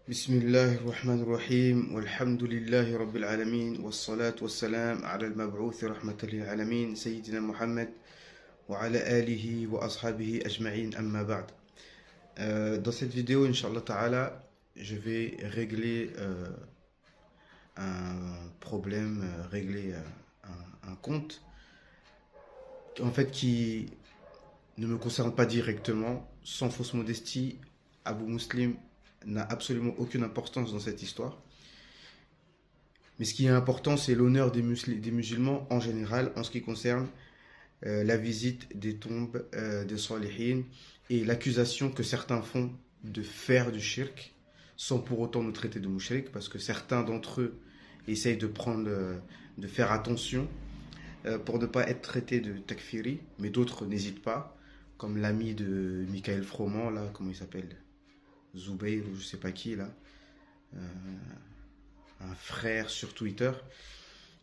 بسم الله الرحمن الرحيم والحمد لله رب العالمين والصلاة والسلام على المبعوث رحمة للعالمين سيدنا محمد وعلى آله وأصحابه أجمعين أما بعد. Dans cette vidéo, Inch'Allah Ta'ala, je vais régler un problème, régler un compte en fait qui ne me concerne pas directement. Sans fausse modestie, Abu Muslim n'a absolument aucune importance dans cette histoire. Mais ce qui est important, c'est l'honneur des musulmans en général en ce qui concerne la visite des tombes des Salihin et l'accusation que certains font de faire du shirk sans pour autant nous traiter de mouchrik, parce que certains d'entre eux essayent de faire attention pour ne pas être traités de takfiri, mais d'autres n'hésitent pas, comme l'ami de Michael Froment, là, comment il s'appelle, Zubayr ou je sais pas qui là, un frère sur Twitter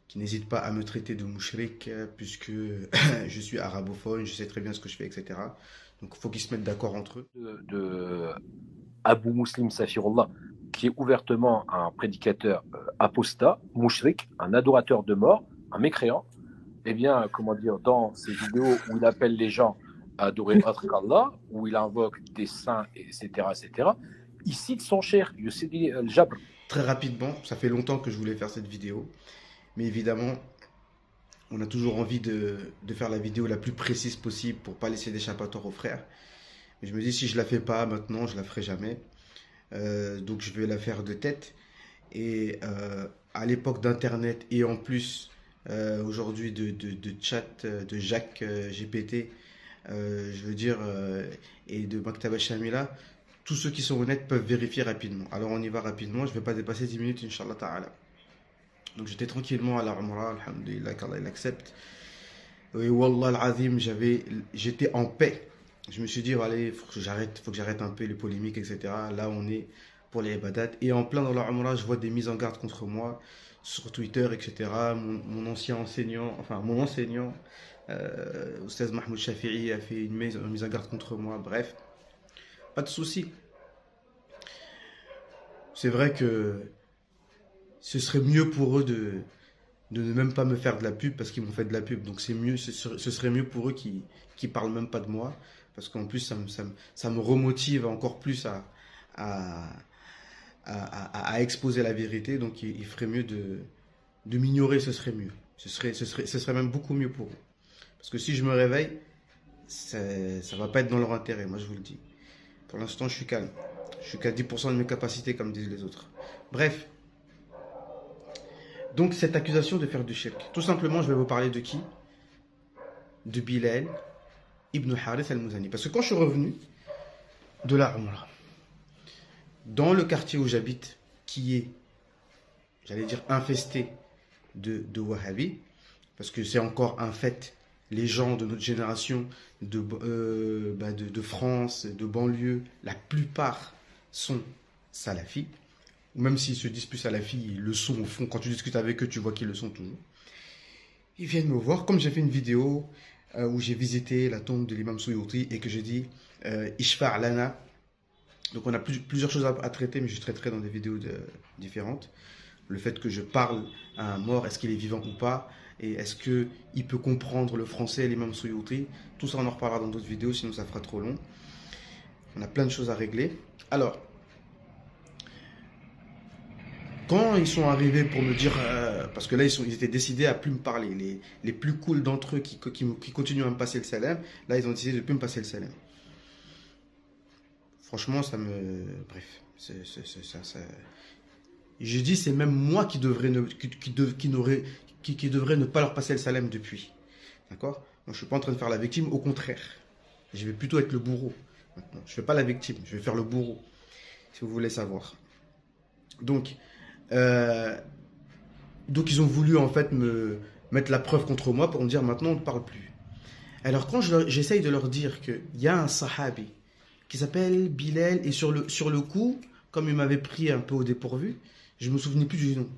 qui n'hésite pas à me traiter de mouchrik puisque je suis arabophone, je sais très bien ce que je fais, etc. Donc il faut qu'ils se mettent d'accord entre eux. De Abu Muslim Safirullah, qui est ouvertement un prédicateur apostat, mouchrik, un adorateur de mort, un mécréant, eh bien, comment dire, dans ces vidéos où il appelle les gens à adorer autre qu'Allah, où il invoque des saints, etc., etc., il cite son cher, Yussidi al-Jabr. Très rapidement, ça fait longtemps que je voulais faire cette vidéo, mais évidemment, on a toujours envie de faire la vidéo la plus précise possible pour pas laisser d'échappatoire aux frères. Mais je me dis, si je la fais pas maintenant, je la ferai jamais. Donc je vais la faire de tête. Et à l'époque d'Internet et en plus aujourd'hui de chat de Jacques GPT, je veux dire, et de Maktaba Shamila, tous ceux qui sont honnêtes peuvent vérifier rapidement. Alors on y va rapidement, je ne vais pas dépasser 10 minutes, Inch'Allah Ta'ala. Donc j'étais tranquillement à la Umrah, alhamdulillah, qu'Allah il accepte. Et Wallah al-Azim, j'étais en paix. Je me suis dit, allez, faut que j'arrête un peu les polémiques, etc. Là, on est pour les ibadat. Et en plein dans la Umrah, je vois des mises en garde contre moi sur Twitter, etc. Mon ancien enseignant, enfin mon enseignant, Oustaz Mahmoud Shafi'i, a fait une mise en garde contre moi. Bref, pas de souci. C'est vrai que ce serait mieux pour eux de ne même pas me faire de la pub parce qu'ils m'ont fait de la pub. Donc c'est mieux, ce serait mieux pour eux qui parlent même pas de moi. Parce qu'en plus, ça me remotive encore plus à, à exposer la vérité. Donc il ferait mieux de m'ignorer, ce serait mieux. Ce serait même beaucoup mieux pour eux. Parce que si je me réveille, ça va pas être dans leur intérêt, moi je vous le dis. Pour l'instant, je suis calme. Je suis qu'à 10% de mes capacités, comme disent les autres. Bref. Donc cette accusation de faire du shirk. Tout simplement, je vais vous parler de qui? De Bilal ibn Harith al-Muzani. Parce que quand je suis revenu de la Umrah, dans le quartier où j'habite, qui est, j'allais dire, infesté de Wahhabis, parce que c'est encore un fait, les gens de notre génération, de France, de banlieue, la plupart sont salafis. Même s'ils se disent plus salafis, ils le sont au fond. Quand tu discutes avec eux, tu vois qu'ils le sont toujours. Ils viennent me voir, comme j'ai fait une vidéo où j'ai visité la tombe de l'imam Suyuti et que j'ai dit Ishfa' lana. Donc on a plusieurs choses à traiter, mais je traiterai dans des vidéos différentes. Le fait que je parle à un mort, est-ce qu'il est vivant ou pas, et est-ce qu'il peut comprendre le français, l'imam Suyuti. Tout ça on en reparlera dans d'autres vidéos, sinon ça fera trop long. On a plein de choses à régler. Alors, quand ils sont arrivés pour me dire, parce que là ils étaient décidés à plus me parler, les plus cool d'entre eux qui continuent à me passer le salam, là ils ont décidé de plus me passer le salam. Franchement, ça me. Bref, ça. Je dis, c'est même moi qui devrais qui devrait ne pas leur passer le salam depuis. D'accord? Donc, je ne suis pas en train de faire la victime, au contraire. Je vais plutôt être le bourreau. Maintenant. Je ne fais pas la victime, je vais faire le bourreau. Si vous voulez savoir. Donc, ils ont voulu en fait me mettre la preuve contre moi pour me dire maintenant on ne parle plus. Alors quand j'essaye de leur dire qu'il y a un sahabi qui s'appelle Bilal et sur le coup, comme il m'avait pris un peu au dépourvu, je me souvenais plus du nom.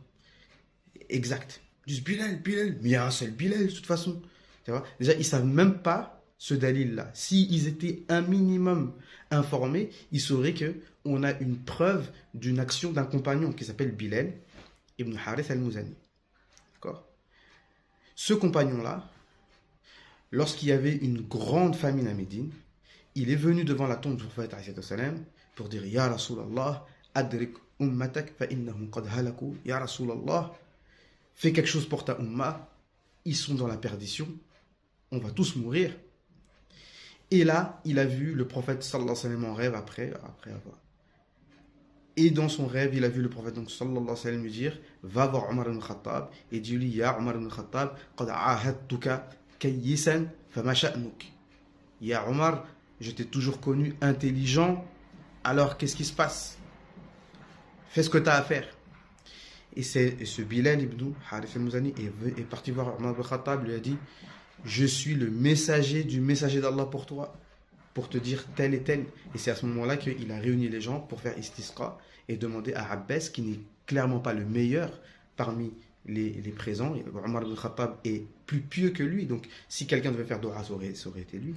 Exact. Ils disent Bilal, mais il y a un seul Bilal de toute façon. Tu vois? Déjà, ils savent même pas ce dalil-là. S'ils étaient un minimum informés, ils sauraient que on a une preuve d'une action d'un compagnon qui s'appelle Bilal ibn Harith al-Muzani. D'accord? Ce compagnon-là, lorsqu'il y avait une grande famine à Médine, il est venu devant la tombe du prophète pour dire Ya Rasulallah, adrik ummatak fa innahum qad halaku. Ya Rasulallah, fais quelque chose pour ta umma, ils sont dans la perdition, on va tous mourir. Et là, il a vu le prophète sallallahu alayhi wa sallam en rêve après avoir. Et dans son rêve, il a vu le prophète donc, sallallahu alayhi wa sallam lui dire va voir Omar ibn Khattab et dis-lui Ya Omar ibn Khattab, qad ahadtuka kayyisan fama sha'nuk. Ya Omar, je t'ai toujours connu intelligent, alors qu'est-ce qui se passe? Fais ce que tu as à faire. Et ce Bilal ibn Harith al-Muzani est parti voir Omar ibn Khattab, lui a dit je suis le messager du messager d'Allah pour toi, pour te dire tel et tel. Et c'est à ce moment-là qu'il a réuni les gens pour faire istisqa et demander à Abbas, qui n'est clairement pas le meilleur parmi les présents. Omar ibn Khattab est plus pieux que lui, donc si quelqu'un devait faire dua, ça aurait été lui.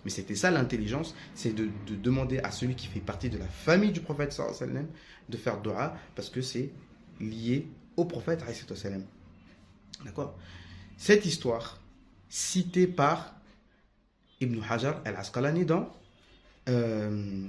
Mais c'était ça l'intelligence, c'est de demander à celui qui fait partie de la famille du prophète sallallahu alayhi wa sallam de faire dua, parce que c'est lié au prophète sallallahu alayhi wa sallam. D'accord? Cette histoire, citée par Ibn Hajar al-Asqalani dans le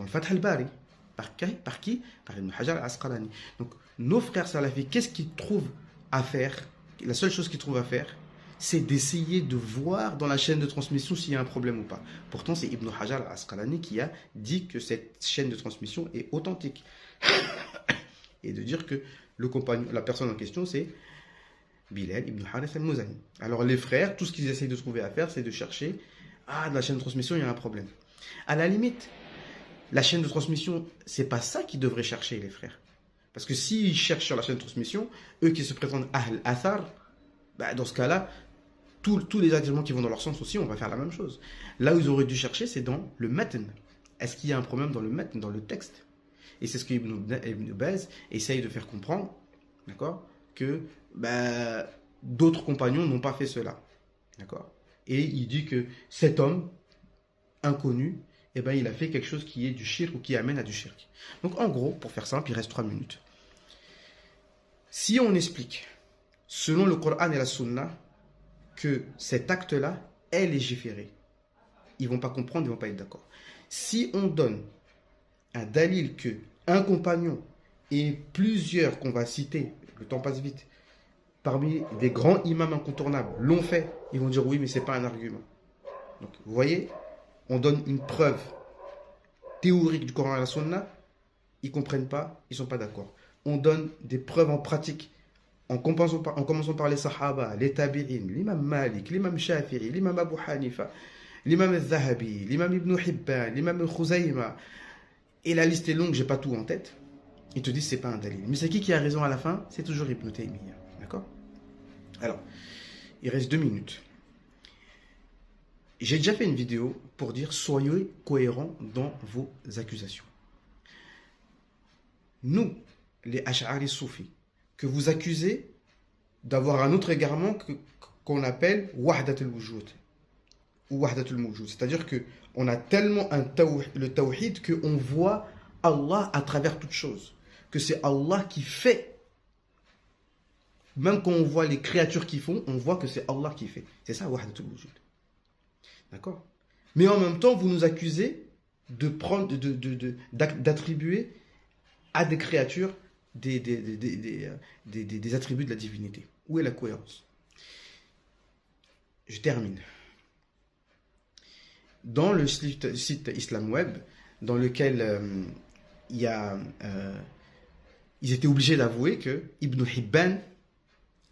Fath al-Bari. Par qui? Par Ibn Hajar al-Asqalani. Donc, nos frères salafis, qu'est-ce qu'ils trouvent à faire? La seule chose qu'ils trouvent à faire, c'est d'essayer de voir dans la chaîne de transmission s'il y a un problème ou pas. Pourtant, c'est Ibn Hajar al-Asqalani qui a dit que cette chaîne de transmission est authentique. Et de dire que la personne en question, c'est Bilal ibn Harith al-Muzani. Alors les frères, tout ce qu'ils essayent de trouver à faire, c'est de chercher de la chaîne de transmission, il y a un problème. À la limite, la chaîne de transmission, c'est pas ça qu'ils devraient chercher, les frères. Parce que s'ils cherchent sur la chaîne de transmission, eux qui se prétendent Ahl Athar, dans ce cas-là, tous les arguments qui vont dans leur sens aussi, on va faire la même chose. Là où ils auraient dû chercher, c'est dans le matn. Est-ce qu'il y a un problème dans le matn, dans le texte? Et c'est ce que Ibn Baz essaye de faire comprendre, d'accord, que d'autres compagnons n'ont pas fait cela. D'accord? Et il dit que cet homme inconnu, il a fait quelque chose qui est du shirk ou qui amène à du shirk. Donc en gros, pour faire simple, il reste 3 minutes. Si on explique, selon le Coran et la Sunna, que cet acte-là est légiféré, ils ne vont pas comprendre, ils ne vont pas être d'accord. Si on donne un dalil que un compagnon et plusieurs qu'on va citer, le temps passe vite, parmi des grands imams incontournables l'ont fait, ils vont dire oui, mais ce n'est pas un argument. Donc, vous voyez, on donne une preuve théorique du Coran et la Sunna, ils ne comprennent pas, ils ne sont pas d'accord. On donne des preuves en pratique, en commençant par les Sahaba, les Tabi'in, l'imam Malik, l'imam Shafi'i, l'imam Abu Hanifa, l'imam al-Zahabi, l'imam Ibn Hibban, l'imam al-Khuzayma, et la liste est longue, j'ai pas tout en tête. Ils te disent c'est pas un dalil. Mais c'est qui a raison à la fin? C'est toujours Ibn Taymiyyah. D'accord? Alors, il reste 2 minutes. J'ai déjà fait une vidéo pour dire soyez cohérents dans vos accusations. Nous, les Ash'ari soufis, que vous accusez d'avoir un autre égarement qu'on appelle Wahdat al-Wujud. Ou Wahdat al-Mujud. C'est-à-dire qu'on a tellement le tawhid qu'on voit Allah à travers toutes choses. Que c'est Allah qui fait. Même quand on voit les créatures qui font, on voit que c'est Allah qui fait. C'est ça, Wahdat al-Wujud. D'accord? Mais en même temps, vous nous accusez d'attribuer à des créatures des attributs de la divinité. Où est la cohérence? Je termine. Dans le site Islam Web, dans lequel ils étaient obligés d'avouer que Ibn Hibban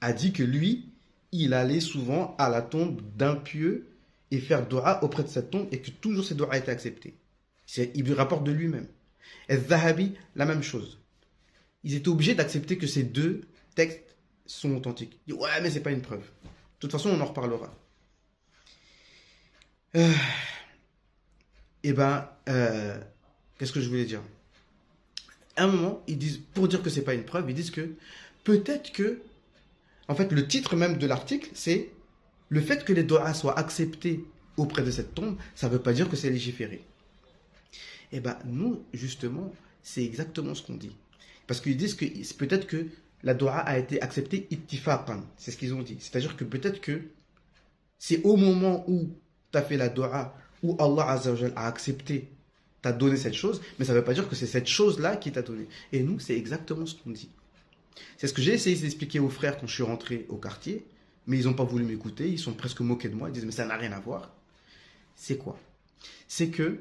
a dit que lui, il allait souvent à la tombe d'un pieux et faire dua auprès de cette tombe et que toujours ses dua étaient acceptés. Il lui rapporte de lui-même. Et Zahabi, la même chose. Ils étaient obligés d'accepter que ces 2 textes sont authentiques. Ils disent, ouais, mais c'est pas une preuve. De toute façon, on en reparlera. Qu'est-ce que je voulais dire? À un moment, ils disent, pour dire que c'est pas une preuve, ils disent que peut-être que, en fait, le titre même de l'article, c'est le fait que les doigts soient acceptés auprès de cette tombe, ça ne veut pas dire que c'est légiféré. Eh bien, nous, justement, c'est exactement ce qu'on dit. Parce qu'ils disent que c'est peut-être que la dua a été acceptée ittifaqan. C'est ce qu'ils ont dit. C'est-à-dire que peut-être que c'est au moment où tu as fait la dua, où Allah Azza wa Jal a accepté, t'a donné cette chose, mais ça ne veut pas dire que c'est cette chose-là qui t'a donné. Et nous, c'est exactement ce qu'on dit. C'est ce que j'ai essayé d'expliquer aux frères quand je suis rentré au quartier, mais ils n'ont pas voulu m'écouter, ils sont presque moqués de moi, ils disent mais ça n'a rien à voir. C'est quoi? C'est que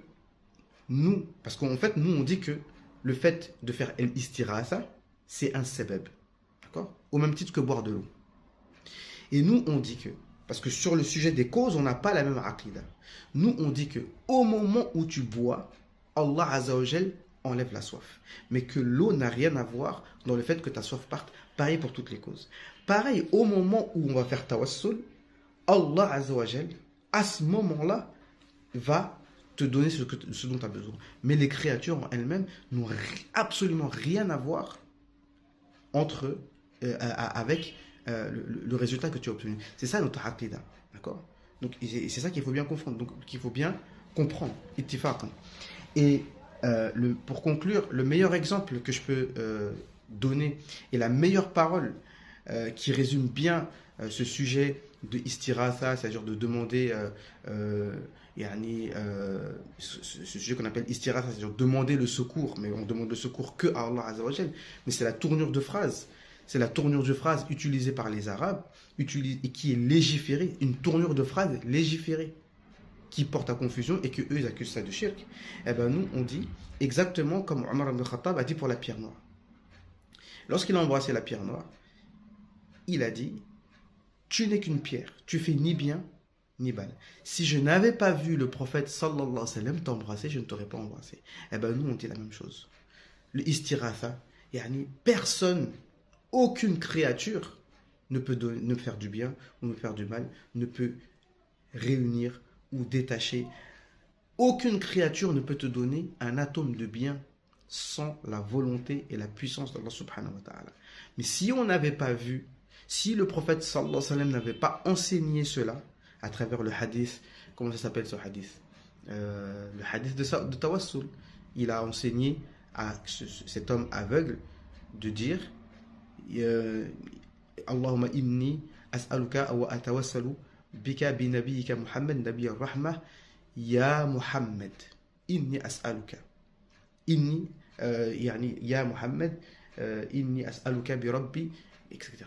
nous, parce qu'en fait, nous on dit que le fait de faire l'istirasa, c'est un sebeb. D'accord? Au même titre que boire de l'eau. Et nous on dit que, parce que sur le sujet des causes, on n'a pas la même aqida. Nous on dit que au moment où tu bois, Allah Azza wa Jal enlève la soif. Mais que l'eau n'a rien à voir dans le fait que ta soif parte. Pareil pour toutes les causes. Pareil, au moment où on va faire tawassul, Allah Azza wa Jal, à ce moment-là, va te donner ce dont tu as besoin. Mais les créatures en elles-mêmes n'ont absolument rien à voir avec le résultat que tu as obtenu. C'est ça notre aqidah. D'accord? Donc c'est ça qu'il faut bien confondre. Donc qu'il faut bien comprendre. Ittifaqan. Et pour conclure, le meilleur exemple que je peux donner et la meilleure parole qui résume bien ce sujet de istiratha, c'est-à-dire de demander ce sujet qu'on appelle istiratha, c'est-à-dire demander le secours, mais on demande le secours que à Allah Azza wa Jal, mais c'est la tournure de phrase. C'est la tournure de phrase utilisée par les Arabes et qui est légiférée, une tournure de phrase légiférée qui porte à confusion et que eux ils accusent ça de shirk. Eh ben nous on dit exactement comme Omar ibn Khattab a dit pour la pierre noire. Lorsqu'il a embrassé la pierre noire, il a dit tu n'es qu'une pierre, tu fais ni bien ni mal. Si je n'avais pas vu le prophète sallallahu alayhi wa sallam t'embrasser, je ne t'aurais pas embrassé. Eh ben nous on dit la même chose. Le istiratha, personne, aucune créature ne peut me faire du bien ou me faire du mal, ne peut réunir ou détacher. Aucune créature ne peut te donner un atome de bien sans la volonté et la puissance d'Allah subhanahu wa ta'ala. Mais si on n'avait pas vu, si le prophète sallallahu alayhi wa sallam n'avait pas enseigné cela à travers le hadith, comment ça s'appelle ce hadith? Le hadith de Tawassul. Il a enseigné à cet homme aveugle de dire Allahumma inni as'aluka wa atawassalu bika bi nabiyyika Muhammad nabiy ar-rahmah ya Muhammad inni as'aluka inni ya Muhammad inni as'aluka bi rabbi, etc.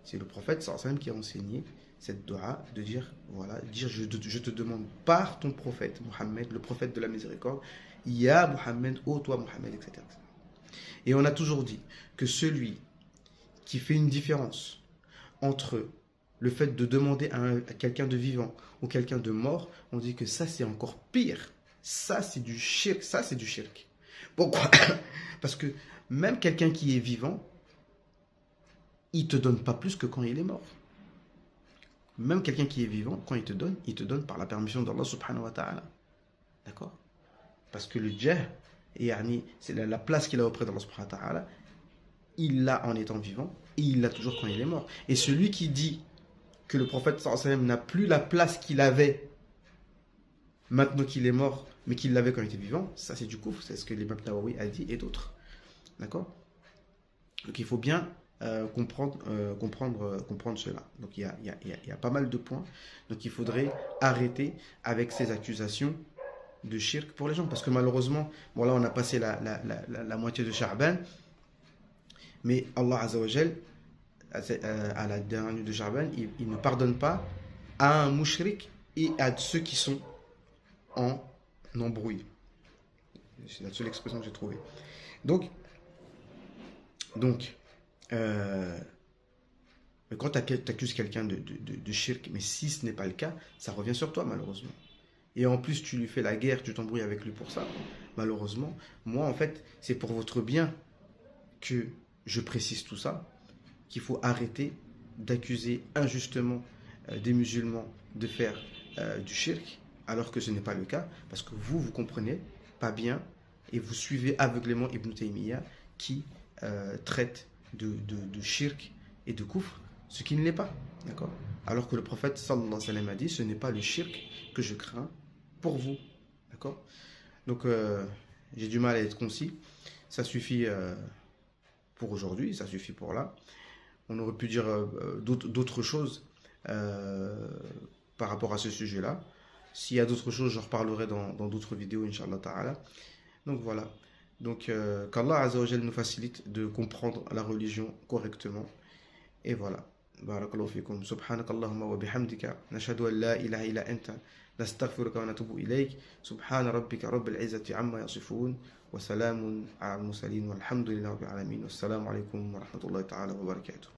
C'est le prophète sallallahu alayhi wa sallam qui a enseigné cette dua de dire je te demande par ton prophète Muhammad, le prophète de la miséricorde, ya Muhammad, ô toi Muhammad, etc. Et on a toujours dit que celui qui fait une différence entre le fait de demander à quelqu'un de vivant ou quelqu'un de mort, on dit que ça c'est encore pire. Ça c'est du shirk, ça c'est du shirk. Pourquoi? Parce que même quelqu'un qui est vivant, il te donne pas plus que quand il est mort. Même quelqu'un qui est vivant, quand il te donne par la permission d'Allah subhanahu wa ta'ala. D'accord? Parce que le jah, c'est la place qu'il a auprès d'Allah subhanahu wa ta'ala, il l'a en étant vivant et il l'a toujours quand il est mort. Et celui qui dit que le prophète sallallahu alayhi wa sallam n'a plus la place qu'il avait maintenant qu'il est mort, mais qu'il l'avait quand il était vivant, ça c'est du kufr, c'est ce que l'imam Nawawi a dit et d'autres. D'accord? Donc il faut bien comprendre cela. Donc il y a pas mal de points. Donc il faudrait arrêter avec ces accusations de shirk pour les gens. Parce que malheureusement, bon là on a passé la moitié de Sha'ban, mais Allah Azza wa Jal, à la dernière nuit de Sha'ban, il ne pardonne pas à un mushrik et à ceux qui sont en embrouille. C'est la seule expression que j'ai trouvée. Donc quand tu accuses quelqu'un de shirk, mais si ce n'est pas le cas, ça revient sur toi malheureusement. Et en plus tu lui fais la guerre, tu t'embrouilles avec lui pour ça, malheureusement. Moi en fait, c'est pour votre bien que je précise tout ça, qu'il faut arrêter d'accuser injustement des musulmans de faire du shirk, alors que ce n'est pas le cas, parce que vous comprenez pas bien, et vous suivez aveuglément Ibn Taymiyyah, qui traite de shirk et de kufr, ce qui ne l'est pas, d'accord? Alors que le prophète sallallahu alayhi wa sallam a dit, ce n'est pas le shirk que je crains pour vous, d'accord? Donc, j'ai du mal à être concis. Ça suffit pour aujourd'hui, ça suffit pour là. On aurait pu dire d'autres choses par rapport à ce sujet-là. S'il y a d'autres choses, j'en reparlerai dans d'autres vidéos, Inch'Allah Ta'ala. Donc voilà. Donc qu'Allah Azza wa Jal nous facilite de comprendre la religion correctement. Et voilà. Barakallahu fikum. Subhanakallahumma wa bihamdika. Nashhadu an la ilaha illa anta. نستغفرك ونتوب إليك سبحان ربك رب العزة عما يصفون وسلام على المرسلين والحمد لله رب العالمين والسلام عليكم ورحمة الله تعالى وبركاته